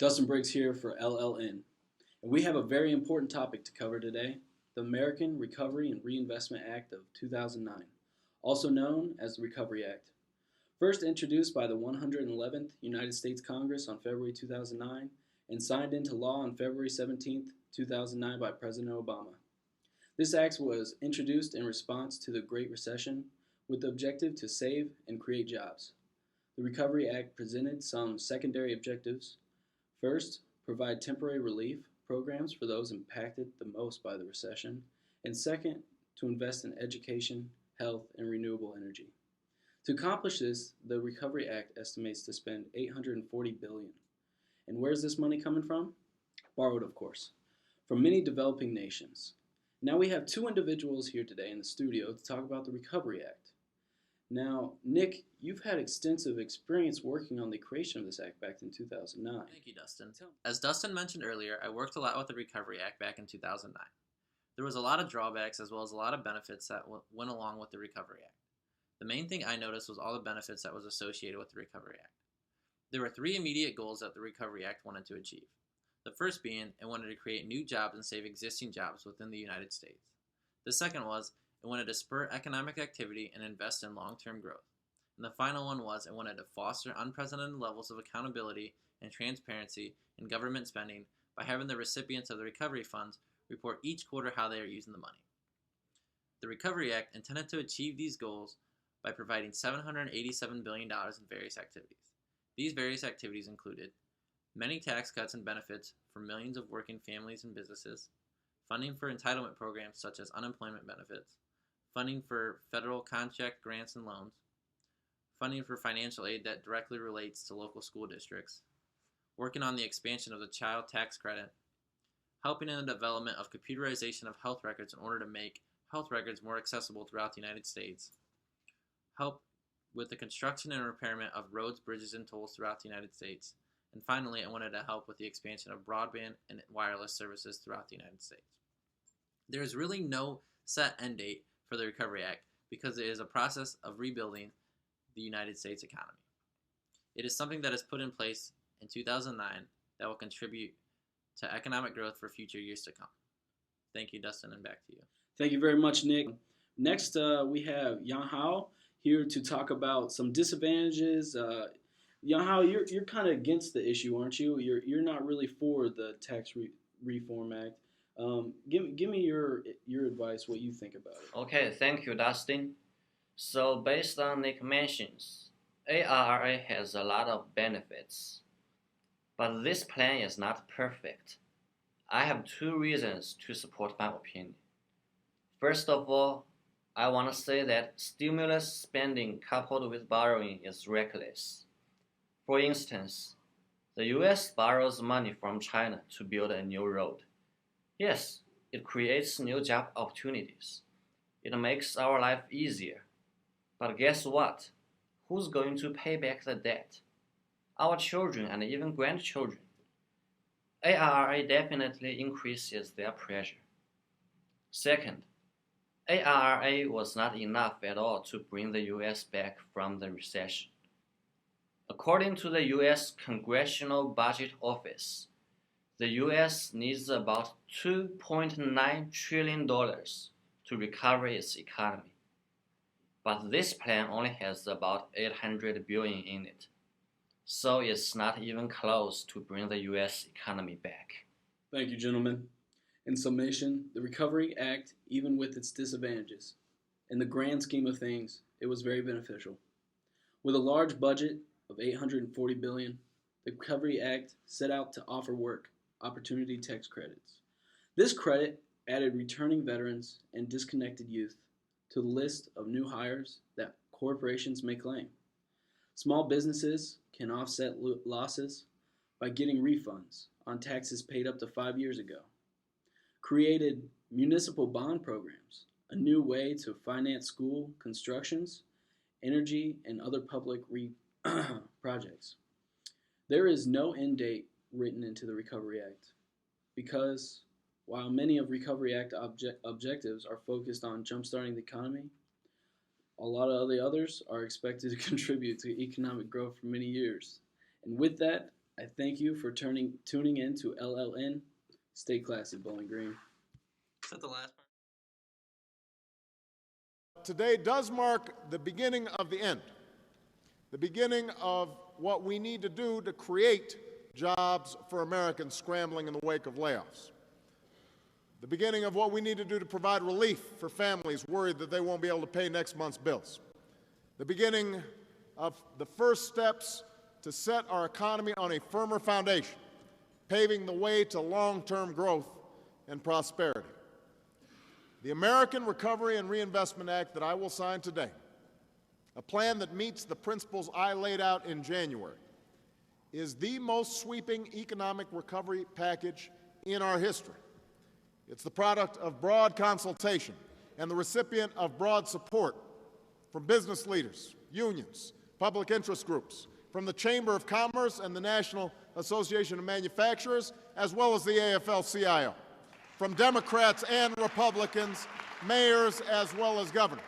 Dustin Briggs here for LLN, and we have a very important topic to cover today, the American Recovery and Reinvestment Act of 2009, also known as the Recovery Act. First introduced by the 111th United States Congress on February 2009 and signed into law on February 17, 2009 by President Obama. This act was introduced in response to the Great Recession with the objective to save and create jobs. The Recovery Act presented some secondary objectives. First, provide temporary relief programs for those impacted the most by the recession. And second, to invest in education, health, and renewable energy. To accomplish this, the Recovery Act estimates to spend $840 billion. And where's this money coming from? Borrowed, of course, from many developing nations. Now we have two individuals here today in the studio to talk about the Recovery Act. Now, Nick, you've had extensive experience working on the creation of this act back in 2009. Thank you, Dustin. As Dustin mentioned earlier, I worked a lot with the Recovery Act back in 2009. There was a lot of drawbacks as well as a lot of benefits that went along with the Recovery Act. The main thing I noticed was all the benefits that was associated with the Recovery Act. There were three immediate goals that the Recovery Act wanted to achieve. The first being, it wanted to create new jobs and save existing jobs within the United States. The second was, it wanted to spur economic activity and invest in long-term growth. And the final one was, it wanted to foster unprecedented levels of accountability and transparency in government spending by having the recipients of the recovery funds report each quarter how they are using the money. The Recovery Act intended to achieve these goals by providing $787 billion in various activities. These various activities included many tax cuts and benefits for millions of working families and businesses, funding for entitlement programs such as unemployment benefits, funding for federal contract grants and loans, funding for financial aid that directly relates to local school districts, working on the expansion of the child tax credit, helping in the development of computerization of health records in order to make health records more accessible throughout the United States, help with the construction and repairment of roads, bridges, and tolls throughout the United States, and finally, I wanted to help with the expansion of broadband and wireless services throughout the United States. There is really no set end date for the Recovery Act because it is a process of rebuilding the United States economy. It is something that is put in place in 2009 that will contribute to economic growth for future years to come. Thank you, Dustin, and back to you. Thank you very much, Nick. Next, we have Yang Hao here to talk about some disadvantages. Yang Hao, you're kind of against the issue, aren't you? You're not really for the Tax Reform Act. Give me your advice, what you think about it. Okay, thank you, Dustin. So based on Nick mentions, ARRA has a lot of benefits, but this plan is not perfect. I have two reasons to support my opinion. First of all, I want to say that stimulus spending coupled with borrowing is reckless. For instance, the US borrows money from China to build a new road. Yes, it creates new job opportunities. It makes our life easier. But guess what? Who's going to pay back the debt? Our children and even grandchildren. ARRA definitely increases their pressure. Second, ARRA was not enough at all to bring the US back from the recession. According to the US Congressional Budget Office, the US needs about $2.9 trillion to recover its economy. But this plan only has about $800 billion in it. So it's not even close to bring the US economy back. Thank you, gentlemen. In summation, the Recovery Act, even with its disadvantages, in the grand scheme of things, it was very beneficial. With a large budget of $840 billion, the Recovery Act set out to offer work, opportunity tax credits. This credit added returning veterans and disconnected youth to the list of new hires that corporations may claim. Small businesses can offset losses by getting refunds on taxes paid up to 5 years ago. Created municipal bond programs, a new way to finance school constructions, energy, and other public projects. There is no end date written into the Recovery Act because while many of Recovery Act objectives are focused on jumpstarting the economy, a lot of the others are expected to contribute to economic growth for many years. And with that, I thank you for tuning in to LLN. Stay classy, Bowling Green. Is that the last part? Today does mark the beginning of the end, the beginning of what we need to do to create jobs for Americans scrambling in the wake of layoffs, the beginning of what we need to do to provide relief for families worried that they won't be able to pay next month's bills, the beginning of the first steps to set our economy on a firmer foundation, paving the way to long-term growth and prosperity. The American Recovery and Reinvestment Act that I will sign today, a plan that meets the principles I laid out in January, is the most sweeping economic recovery package in our history. It's the product of broad consultation and the recipient of broad support from business leaders, unions, public interest groups, from the Chamber of Commerce and the National Association of Manufacturers, as well as the AFL-CIO, from Democrats and Republicans, mayors, as well as governors.